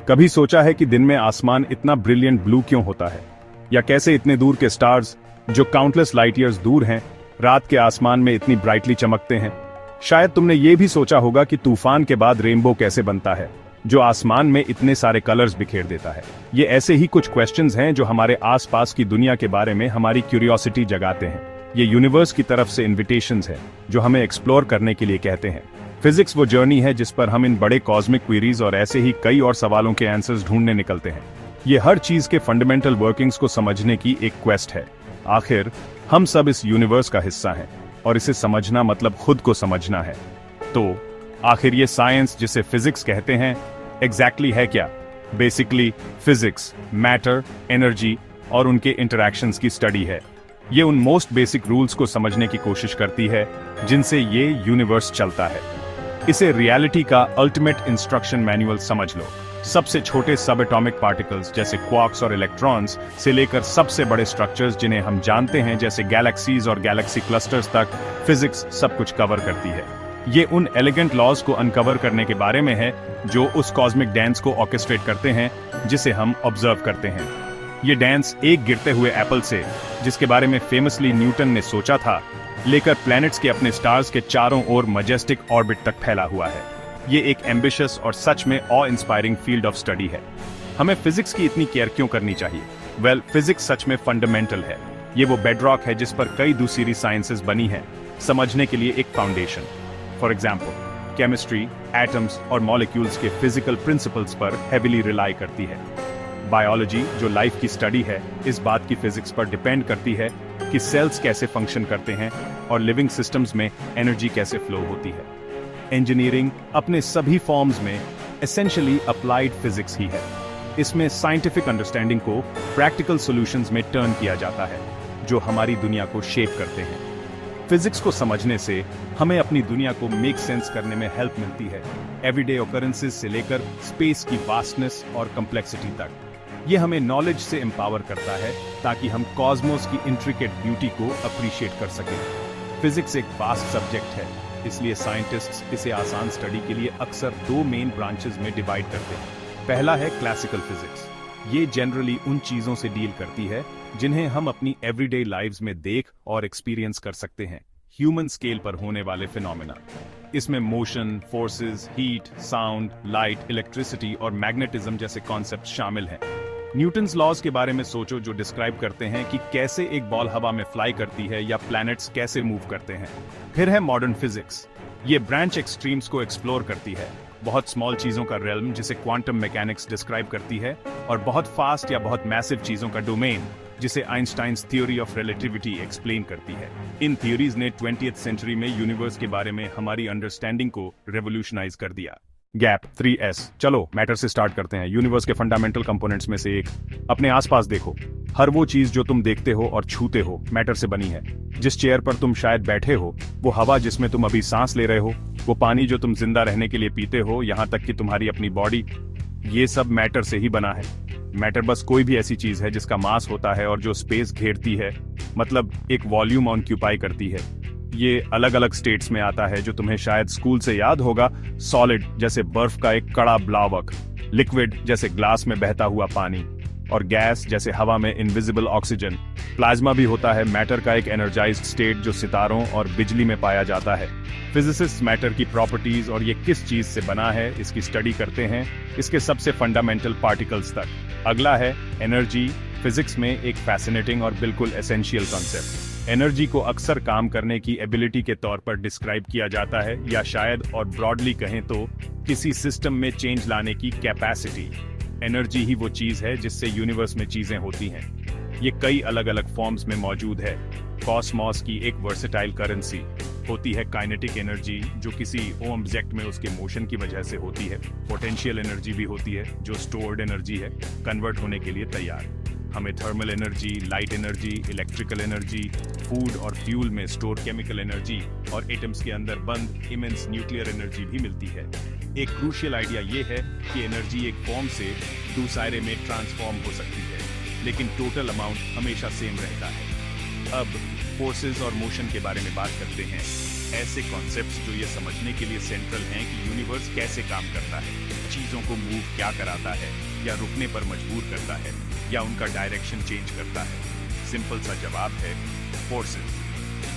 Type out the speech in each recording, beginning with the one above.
कभी सोचा है कि दिन में आसमान इतना ब्रिलियंट ब्लू क्यों होता है, या कैसे इतने दूर के स्टार्स जो काउंटलेस लाइट ईयर्स दूर हैं रात के आसमान में इतनी ब्राइटली चमकते हैं। शायद तुमने ये भी सोचा होगा कि तूफान के बाद रेनबो कैसे बनता है जो आसमान में इतने सारे कलर्स बिखेर देता है। ये ऐसे ही कुछ क्वेश्चंस हैं जो हमारे आसपास की दुनिया के बारे में हमारी क्यूरियोसिटी जगाते हैं। ये यूनिवर्स की तरफ से इन्विटेशंस है जो हमें एक्सप्लोर करने के लिए कहते हैं। फिजिक्स वो जर्नी है जिस पर हम इन बड़े कॉस्मिक क्वेरीज और ऐसे ही कई और सवालों के आंसर्स ढूंढने निकलते हैं। ये हर चीज के फंडामेंटल वर्किंग्स को समझने की एक क्वेस्ट है। आखिर हम सब इस यूनिवर्स का हिस्सा हैं और इसे समझना मतलब खुद को समझना है। तो आखिर ये साइंस जिसे फिजिक्स कहते हैं एग्जैक्टली है क्या? बेसिकली फिजिक्स मैटर, एनर्जी और उनके इंटरैक्शंस की स्टडी है। ये उन मोस्ट बेसिक रूल्स को समझने की कोशिश करती है जिनसे ये यूनिवर्स चलता है। इसे रियलिटी का अल्टीमेट इंस्ट्रक्शन मैनुअल समझ लो। सबसे छोटे सब एटॉमिक पार्टिकल्स जैसे क्वार्क्स और इलेक्ट्रॉन्स से लेकर सबसे बड़े स्ट्रक्चर्स जिन्हें हम जानते हैं जैसे गैलेक्सीज और गैलेक्सी क्लस्टर्स तक फिजिक्स सब कुछ कवर करती है। ये उन एलिगेंट लॉज को अनकवर करने के बारे में है जो उस कॉस्मिक डांस को ऑर्केस्ट्रेट करते हैं जिसे हम ऑब्जर्व करते हैं। ये डांस एक गिरते हुए एप्पल से, जिसके बारे में फेमसली न्यूटन ने सोचा था, लेकर प्लैनेट्स के अपने स्टार्स के चारों ओर मजेस्टिक ऑर्बिट तक फैला हुआ है। ये एक एम्बिशियस और सच में ऑ इंस्पायरिंग फील्ड ऑफ स्टडी है। हमें फिजिक्स की इतनी केयर क्यों करनी चाहिए? वेल, फिजिक्स सच में फंडामेंटल है। ये वो बेडरॉक है जिस पर कई दूसरी साइंसेस बनी हैं समझने के लिए एक foundation. For example, chemistry atoms और मॉलिक्यूल्स के फिजिकल प्रिंसिपल्स पर हेविली रिलाई करती है। बायोलॉजी जो लाइफ की स्टडी है इस बात की फिजिक्स पर डिपेंड करती है कि सेल्स कैसे फंक्शन करते हैं और लिविंग सिस्टम्स में एनर्जी कैसे फ्लो होती है। इंजीनियरिंग अपने सभी फॉर्म्स में एसेंशियली अप्लाइड फिजिक्स ही है। इसमें साइंटिफिक अंडरस्टैंडिंग को प्रैक्टिकल सॉल्यूशंस में टर्न किया जाता है जो हमारी दुनिया को शेप करते हैं। फिजिक्स को समझने से हमें अपनी दुनिया को मेक सेंस करने में हेल्प मिलती है, एवरीडे ऑकरेंसेस से लेकर स्पेस की वास्टनेस और कॉम्प्लेक्सिटी तक। ये हमें नॉलेज से एम्पावर करता है ताकि हम कॉस्मोस की इंट्रिकेट ब्यूटी को अप्रिशिएट कर सकें। फिजिक्स एक वास्ट सब्जेक्ट है, इसलिए साइंटिस्ट्स इसे आसान स्टडी के लिए अक्सर दो मेन ब्रांचेस में डिवाइड करते हैं। पहला है क्लासिकल फिजिक्स। ये जनरली उन चीजों से डील करती है जिन्हें हम अपनी एवरीडे लाइव्स में देख और एक्सपीरियंस कर सकते हैं, ह्यूमन स्केल पर होने वाले फिनोमेना। इसमें motion, forces, heat, sound, light, electricity और मैग्नेटिज्म जैसे कॉन्सेप्ट शामिल हैं। न्यूटन्स लॉज के बारे में सोचो जो डिस्क्राइब करते हैं कि कैसे एक बॉल हवा में फ्लाई करती है या प्लैनेट्स कैसे मूव करते हैं। फिर है मॉडर्न फिजिक्स। ये ब्रांच एक्सट्रीम्स को एक्सप्लोर करती है, बहुत स्मॉल चीजों का रेल्म जिसे क्वांटम मैकेनिक्स डिस्क्राइब करती है, और बहुत फास्ट या बहुत मैसिव चीजों का डोमेन जिसे Einstein's theory of relativity explain करती है। इन थ्योरीज ने 20th सेंचुरी में यूनिवर्स के बारे में हमारी अंडरस्टैंडिंग को रेवोल्यूशनाइज कर दिया। Gap 3S। चलो मैटर से स्टार्ट करते हैं। यूनिवर्स के फंडामेंटल कंपोनेंट्स में से एक, अपने आसपास देखो। हर वो चीज जो तुम देखते हो और छूते हो मैटर से बनी है। जिस चेयर पर तुम शायद बैठे हो, वो हवा जिसमें तुम अभी सांस ले रहे हो, वो पानी जो तुम जिंदा रहने के लिए पीते हो, यहाँ तक कि तुम्हारी अपनी बॉडी, ये सब मैटर से ही बना है। मैटर बस कोई भी ऐसी चीज है जिसका मास होता है और जो स्पेस घेरती है, मतलब एक वॉल्यूम ऑक्यूपाई करती है। ये अलग अलग स्टेट्स में आता है जो तुम्हें शायद स्कूल से याद होगा। सॉलिड जैसे बर्फ का एक कड़ा ब्लावक, लिक्विड जैसे ग्लास में बहता हुआ पानी, और गैस जैसे हवा में इनविजिबल ऑक्सीजन। प्लाज्मा भी होता है मैटर का एक एनर्जाइज्ड स्टेट जो सितारों और बिजली में पाया जाता है। फिजिसिस्ट मैटर की प्रॉपर्टीज और ये किस चीज से बना है इसकी स्टडी करते हैं, इसके सबसे फंडामेंटल पार्टिकल्स तक। अगला है एनर्जी। फिजिक्स में एक फैसिनेटिंग और बिल्कुल एसेंशियल कॉन्सेप्ट। एनर्जी को अक्सर काम करने की एबिलिटी के तौर पर डिस्क्राइब किया जाता है, या शायद और ब्रॉडली कहें तो किसी सिस्टम में चेंज लाने की कैपेसिटी। एनर्जी ही वो चीज है जिससे यूनिवर्स में चीजें होती हैं। ये कई अलग अलग फॉर्म्स में मौजूद है। कॉस्मॉस की एक वर्सेटाइल करेंसी होती है काइनेटिक एनर्जी जो किसी ऑब्जेक्ट में उसके मोशन की वजह से होती है। पोटेंशियल एनर्जी भी होती है जो स्टोर्ड एनर्जी है, कन्वर्ट होने के लिए तैयार। हमें thermal energy, light energy, electrical energy, food और फ्यूल में स्टोर केमिकल एनर्जी, और एटम्स के अंदर बंद इमेंस न्यूक्लियर एनर्जी भी मिलती है। एक क्रूशियल आइडिया ये है कि एनर्जी एक फॉर्म से दूसरे में ट्रांसफॉर्म हो सकती है, लेकिन टोटल अमाउंट हमेशा सेम रहता है। अब फोर्सेस और मोशन के बारे में बात करते हैं। ऐसे कॉन्सेप्ट्स जो ये समझने के लिए सेंट्रल हैं कि यूनिवर्स कैसे काम करता है, चीजों को मूव क्या कराता है या रुकने पर मजबूर करता है या उनका डायरेक्शन चेंज करता है। सिंपल सा जवाब है फोर्सेस।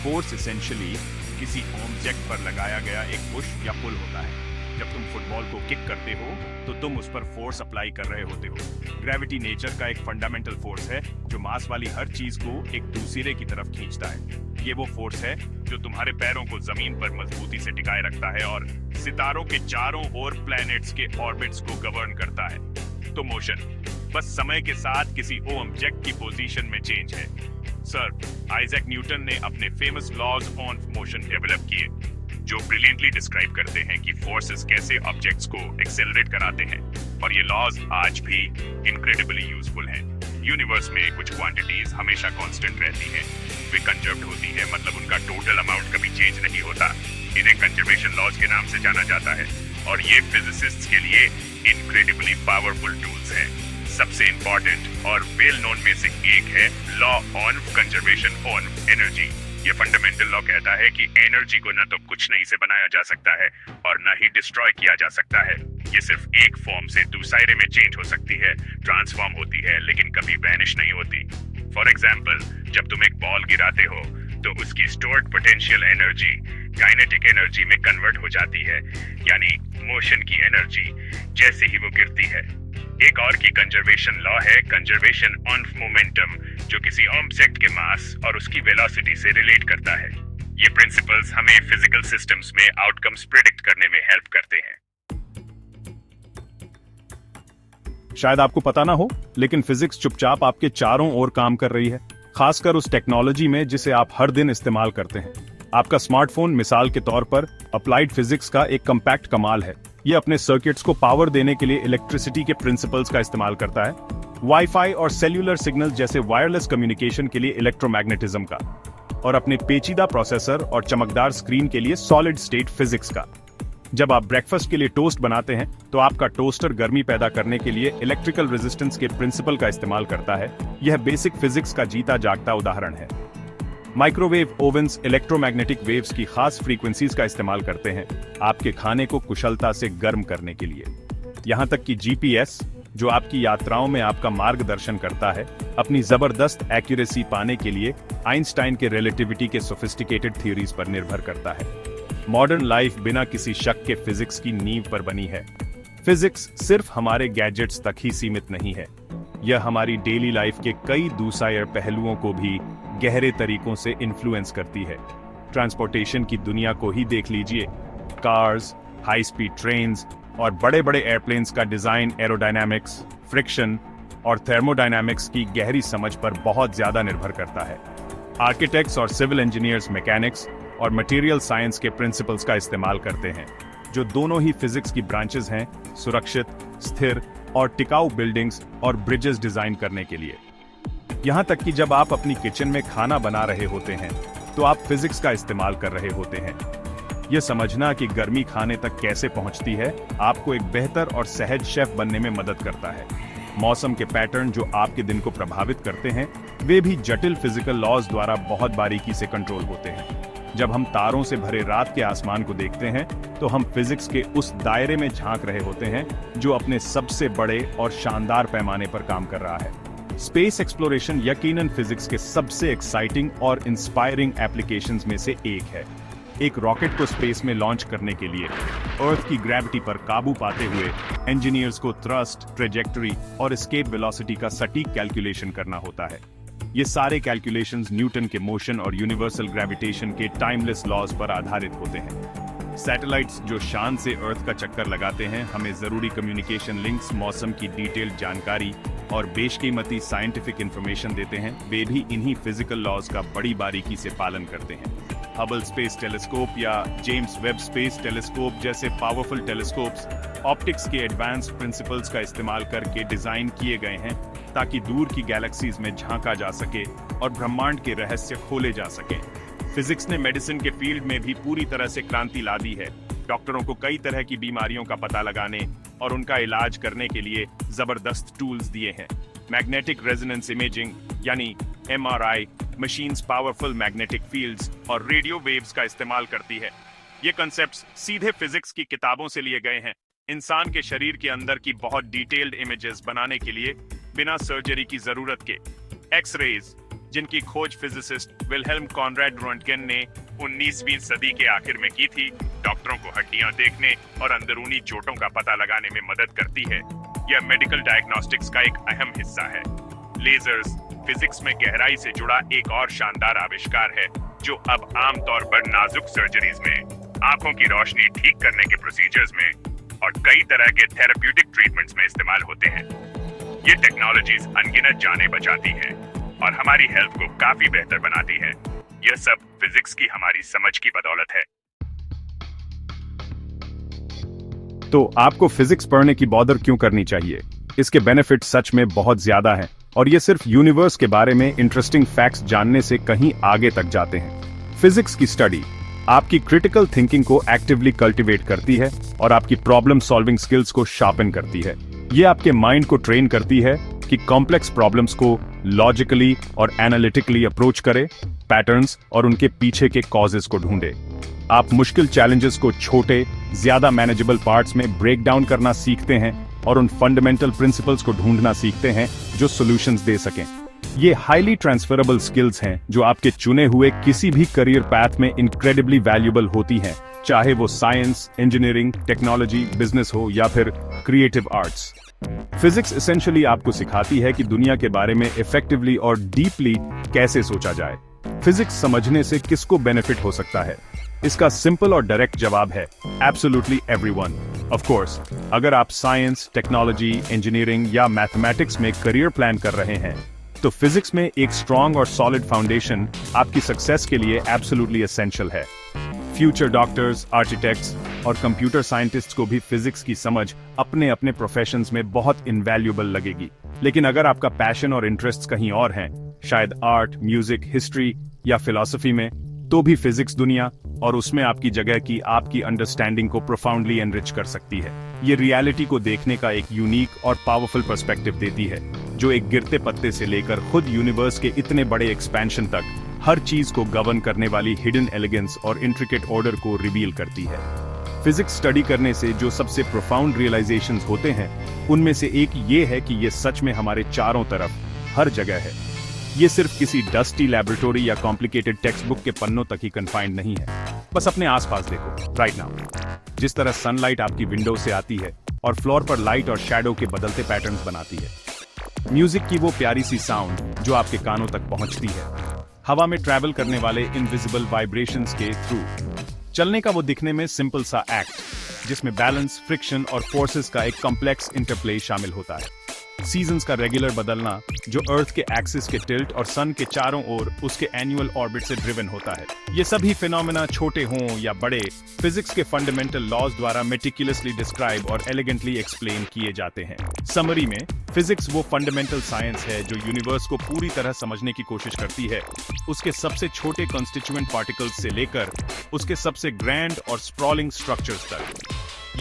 फोर्स एसेंशियली किसी ऑब्जेक्ट पर लगाया गया एक पुश या पुल होता है। जब तुम फुटबॉल को किक करते हो तो तुम उस पर फोर्स अप्लाई कर रहे होते हो। ग्रेविटी नेचर का एक फंडामेंटल फोर्स है जो मास वाली हर चीज को एक दूसरे की तरफ खींचता है। ये वो फोर्स है जो तुम्हारे पैरों को जमीन पर मजबूती से टिकाए रखता है और सितारों के चारों ओर प्लैनेट्स के ऑर्बिट्स को गवर्न करता है। तो मोशन बस समय के साथ किसी ऑब्जेक्ट की पोजीशन में चेंज है। सर आइजैक न्यूटन ने अपने famous laws on motion develop किए जो ब्रिलियंटली डिस्क्राइब करते हैं कि फोर्सेस कैसे ऑब्जेक्ट्स को एक्सेलरेट कराते हैं, और ये लॉज आज भी इनक्रेडिबली यूजफुल हैं। यूनिवर्स में कुछ क्वांटिटीज हमेशा कांस्टेंट रहती हैं, वे कंजर्व्ड होती हैं, मतलब उनका टोटल अमाउंट कभी चेंज नहीं होता। इन्हें कंजर्वेशन लॉज के नाम से जाना जाता है और ये फिजिसिस्ट्स के लिए इनक्रेडिबली पावरफुल टूल्स हैं। सबसे इंपॉर्टेंट और वेल नोन में से एक है law on conservation on energy. ये फंडामेंटल लॉ कहता है कि एनर्जी को न तो कुछ नहीं से बनाया जा सकता है और न ही डिस्ट्रॉय किया जा सकता है। ये सिर्फ एक फॉर्म से दूसरे में चेंज हो सकती है, ट्रांसफॉर्म होती है, लेकिन कभी वैनिश नहीं होती। फॉर एग्जाम्पल, जब तुम एक बॉल गिराते हो तो उसकी stored potential energy kinetic energy में कन्वर्ट हो जाती है, यानी मोशन की एनर्जी, जैसे ही वो गिरती है। एक और की कंजर्वेशन लॉ है कंजर्वेशन ऑन मोमेंटम, जो किसी ऑब्जेक्ट के मास और उसकी वेलोसिटी से रिलेट करता है। ये प्रिंसिपल्स हमें फिजिकल सिस्टम्स में आउटकम्स प्रेडिक्ट करने में हेल्प करते हैं। शायद आपको पता ना हो, लेकिन फिजिक्स चुपचाप आपके चारों ओर काम कर रही है, खासकर उस टेक्नोलॉजी में जिसे आप हर दिन इस्तेमाल करते हैं। आपका स्मार्टफोन मिसाल के तौर पर अप्लाइड फिजिक्स का एक कम्पैक्ट कमाल है। ये अपने सर्किट्स को पावर देने के लिए इलेक्ट्रिसिटी के प्रिंसिपल्स का इस्तेमाल करता है, वाईफाई और सेल्यूलर सिग्नल जैसे वायरलेस कम्युनिकेशन के लिए इलेक्ट्रोमैग्नेटिज्म का, और अपने पेचीदा प्रोसेसर और चमकदार स्क्रीन के लिए सॉलिड स्टेट फिजिक्स का। जब आप ब्रेकफास्ट के लिए टोस्ट बनाते हैं तो आपका टोस्टर गर्मी पैदा करने के लिए इलेक्ट्रिकल रेजिस्टेंस के प्रिंसिपल का इस्तेमाल करता है। यह बेसिक फिजिक्स का जीता जागता उदाहरण है। माइक्रोवेव ओवन्स इलेक्ट्रोमैग्नेटिक वेव्स की खास फ्रीक्वेंसीज का इस्तेमाल करते हैं आपके खाने को कुशलता से गर्म करने के लिए। यहाँ तक कि जीपीएस, जो आपकी यात्राओं में आपका मार्गदर्शन करता है, अपनी जबरदस्त एक्यूरेसी पाने के लिए आइंस्टाइन के रिलेटिविटी के सोफिस्टिकेटेड थ्योरीज पर निर्भर करता है। मॉडर्न लाइफ बिना किसी शक के फिजिक्स की नींव पर बनी है। फिजिक्स सिर्फ हमारे गैजेट्स तक ही सीमित नहीं है, यह हमारी डेली लाइफ के कई दूसरे पहलुओं को भी गहरे तरीकों से इन्फ्लुएंस करती है। ट्रांसपोर्टेशन की दुनिया को ही देख लीजिए। कार्स, हाई स्पीड ट्रेन्स और बड़े बड़े एयरप्लेन्स का डिजाइन एरोडायनामिक्स, फ्रिक्शन और थर्मोडायनामिक्स की गहरी समझ पर बहुत ज्यादा निर्भर करता है। आर्किटेक्ट्स और सिविल इंजीनियर्स मैकेनिक्स और मटेरियल साइंस के प्रिंसिपल्स का इस्तेमाल करते हैं, जो दोनों ही फिजिक्स की ब्रांचेस हैं, सुरक्षित, स्थिर और टिकाऊ बिल्डिंग्स और ब्रिजेस डिजाइन करने के लिए। यहाँ तक कि जब आप अपनी किचन में खाना बना रहे होते हैं तो आप फिजिक्स का इस्तेमाल कर रहे होते हैं। यह समझना कि गर्मी खाने तक कैसे पहुंचती है आपको एक बेहतर और सहज शेफ बनने में मदद करता है। मौसम के पैटर्न जो आपके दिन को प्रभावित करते हैं, वे भी जटिल फिजिकल लॉज द्वारा बहुत बारीकी से कंट्रोल होते हैं। जब हम तारों से भरे रात के आसमान को देखते हैं तो हम फिजिक्स के उस दायरे में झांक रहे होते हैं जो अपने सबसे बड़े और शानदार पैमाने पर काम कर रहा है। स्पेस एक्सप्लोरेशन यकीनन फिजिक्स के सबसे एक्साइटिंग और इंस्पायरिंग एप्लीकेशंस में से एक है। एक रॉकेट को स्पेस में लॉन्च करने के लिए अर्थ की ग्रेविटी पर काबू पाते हुए इंजीनियर्स को थ्रस्ट, ट्रेजेक्टरी और एस्केप वेलोसिटी का सटीक कैलकुलेशन करना होता है। ये सारे कैलकुलेशंस न्यूटन के मोशन और यूनिवर्सल ग्रेविटेशन के टाइमलेस लॉज पर आधारित होते हैं। सैटेलाइट्स जो शान से अर्थ का चक्कर लगाते हैं, हमें जरूरी कम्युनिकेशन लिंक्स, मौसम की डिटेल्ड जानकारी और बेशकीमती साइंटिफिक इंफॉर्मेशन देते हैं। वे भी इन्हीं फिजिकल लॉज का बड़ी बारीकी से पालन करते हैं। हबल स्पेस टेलीस्कोप या जेम्स वेब स्पेस टेलीस्कोप जैसे पावरफुल टेलीस्कोप्स ऑप्टिक्स के एडवांस प्रिंसिपल्स का इस्तेमाल करके डिजाइन किए गए हैं ताकि दूर की गैलेक्सीज में झांका जा सके और ब्रह्मांड के रहस्य खोले जा सके। फिजिक्स ने मेडिसिन के फील्ड में भी पूरी तरह से क्रांति ला दी है। डॉक्टरों को कई तरह की बीमारियों का पता लगाने और उनका इलाज करने के लिए जबरदस्त टूल्स दिए हैं। मैग्नेटिक रेजोनेंस इमेजिंग यानी MRI machines powerful magnetic fields और रेडियो वेव्स का इस्तेमाल करती है। ये कंसेप्ट्स सीधे फिजिक्स की किताबों से लिए गए हैं। इंसान के शरीर के अंदर की बहुत डिटेल्ड इमेजेस बनाने के लिए बिना सर्जरी की जरूरत के एक्स-रेज, जिनकी खोज फिजिसिस्ट विल्हेल्म कॉनराड रोंटगेन ने 19वीं सदी के आखिर में की थी, डॉक्टरों को हड्डियां देखने और अंदरूनी चोटों का पता लगाने में मदद करती है। यह मेडिकल डायग्नोस्टिक्स का एक अहम हिस्सा है। लेजर्स फिजिक्स में गहराई से जुड़ा एक और शानदार आविष्कार है, जो अब आमतौर पर नाजुक सर्जरीज में, आंखों की रोशनी ठीक करने के प्रोसीजर्स में और कई तरह के थेरेप्यूटिक ट्रीटमेंट्स में इस्तेमाल होते हैं। ये टेक्नोलॉजीज अनगिनत जानें बचाती हैं और हमारी हेल्थ को काफी बेहतर बनाती है। यह सब फिजिक्स की हमारी समझ की बदौलत है। तो आपको फिजिक्स पढ़ने की बॉदर क्यों करनी चाहिए? इसके बेनिफिट सच में बहुत ज्यादा हैं और ये सिर्फ यूनिवर्स के बारे में इंटरेस्टिंग फैक्ट्स जानने से कहीं आगे तक जाते हैं। फिजिक्स की स्टडी आपकी क्रिटिकल थिंकिंग को एक्टिवली कल्टीवेट करती है और आपकी प्रॉब्लम सॉल्विंग स्किल्स को शार्पन करती है। ये आपके माइंड को ट्रेन करती है कि कॉम्प्लेक्स प्रॉब्लम्स को लॉजिकली और एनालिटिकली अप्रोच करे, पैटर्न्स और उनके पीछे के कॉजेस को ढूंढे। आप मुश्किल चैलेंजेस को छोटे, ज्यादा मैनेजेबल पार्ट्स में ब्रेक डाउन करना सीखते हैं और उन फंडामेंटल प्रिंसिपल्स को ढूंढना सीखते हैं जो सॉल्यूशंस दे सकें। ये हाईली ट्रांसफरेबल स्किल्स हैं जो आपके चुने हुए किसी भी करियर पैथ में इनक्रेडिबली वैल्यूएबल होती हैं, चाहे वो साइंस, इंजीनियरिंग, टेक्नोलॉजी, बिजनेस हो या फिर क्रिएटिव आर्ट्स। फिजिक्स एसेंशियली आपको सिखाती है कि दुनिया के बारे में इफेक्टिवली और डीपली कैसे सोचा जाए। फिजिक्स समझने से किसको बेनिफिट हो सकता है? इसका सिंपल और डायरेक्ट जवाब है एब्सोल्युटली एवरीवन। ऑफ कोर्स, अगर आप साइंस, टेक्नोलॉजी, इंजीनियरिंग या मैथमेटिक्स में करियर प्लान कर रहे हैं, तो फिजिक्स में एक स्ट्रॉन्ग और सॉलिड फाउंडेशन आपकी सक्सेस के लिए एब्सोल्युटली एसेंशियल है। फ्यूचर डॉक्टर्स, आर्किटेक्ट्स और कंप्यूटर साइंटिस्ट्स को भी फिजिक्स की समझ अपने अपने प्रोफेशंस में बहुत इनवैल्यूएबल लगेगी। लेकिन अगर आपका पैशन और इंटरेस्ट्स कहीं और हैं, शायद आर्ट, म्यूजिक, हिस्ट्री या फिलॉसफी में, तो भी फिजिक्स दुनिया और उसमें आपकी जगह की आपकी अंडरस्टैंडिंग को प्रोफाउंडली एनरिच कर सकती है। ये रियलिटी को देखने का एक यूनिक और पावरफुल पर्सपेक्टिव देती है, जो एक गिरते पत्ते से लेकर खुद यूनिवर्स के इतने बड़े एक्सपेंशन तक हर चीज को गवर्न करने वाली हिडन एलिगेंस और इंट्रिकेट ऑर्डर को रिवील करती है। फिजिक्स स्टडी करने से जो सबसे प्रोफाउंड रियलाइजेशंस होते हैं, उनमें से एक ये है कि ये सच में हमारे चारों तरफ हर जगह है। ये सिर्फ किसी डस्टी लैबोरेटरी या कॉम्प्लिकेटेड टेक्स्ट बुक के पन्नों तक ही कन्फाइंड नहीं है। बस अपने आसपास देखो राइट नाउ। जिस तरह सनलाइट आपकी विंडो से आती है और फ्लोर पर लाइट और शैडो के बदलते पैटर्न्स बनाती है। म्यूजिक की वो प्यारी सी साउंड जो आपके कानों तक पहुंचती है। हवा में ट्रैवल करने वाले इनविजिबल वाइब्रेशंस के थ्रू। चलने का वो दिखने में सिंपल सा एक्ट, जिसमें बैलेंस, फ्रिक्शन और फोर्सेस का एक कॉम्प्लेक्स इंटरप्ले शामिल होता है। सीजन्स का रेगुलर बदलना, जो अर्थ के एक्सिस के टिल्ट और सन के चारों ओर उसके एनुअल ऑर्बिट से ड्रिवन होता है। ये सभी फिनोमेना छोटे हों या बड़े, फिजिक्स के फंडामेंटल लॉज द्वारा मेटिकुलसली डिस्क्राइब और एलिगेंटली एक्सप्लेन किए जाते हैं। समरी में, फिजिक्स वो फंडामेंटल साइंस है जो यूनिवर्स को पूरी तरह समझने की कोशिश करती है, उसके सबसे छोटे कॉन्स्टिट्यूएंट पार्टिकल्स से लेकर उसके सबसे ग्रैंड और स्प्रॉलिंग स्ट्रक्चर्स तक।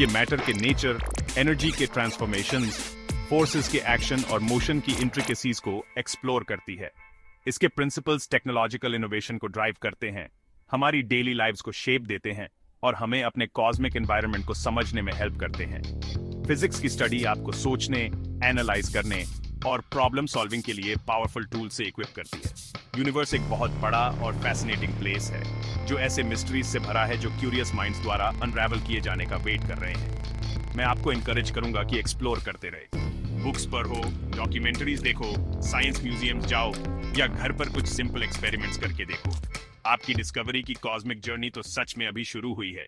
ये मैटर के नेचर, एनर्जी के ट्रांसफॉर्मेशंस, फोर्सेस के एक्शन और मोशन की इंट्रिकेसीज को एक्सप्लोर करती है। इसके प्रिंसिपल्स टेक्नोलॉजिकल इनोवेशन को ड्राइव करते हैं, हमारी डेली लाइव्स को शेप देते हैं और हमें अपने कॉस्मिक एनवायरनमेंट को समझने में हेल्प करते हैं। फिजिक्स की स्टडी आपको सोचने, एनालाइज करने और प्रॉब्लम सॉल्विंग के लिए पावरफुल टूल से इक्विप करती है। यूनिवर्स एक बहुत बड़ा और फैसिनेटिंग प्लेस है, जो ऐसे मिस्ट्रीज से भरा है जो क्यूरियस माइंड्स द्वारा अनरैवल किए जाने का वेट कर रहे हैं। मैं आपको इंकरेज करूंगा कि एक्सप्लोर करते रहे। बुक्स पढ़ो, डॉक्यूमेंट्रीज देखो, साइंस म्यूजियम्स जाओ या घर पर कुछ सिंपल एक्सपेरिमेंट्स करके देखो। आपकी डिस्कवरी की कॉस्मिक जर्नी तो सच में अभी शुरू हुई है।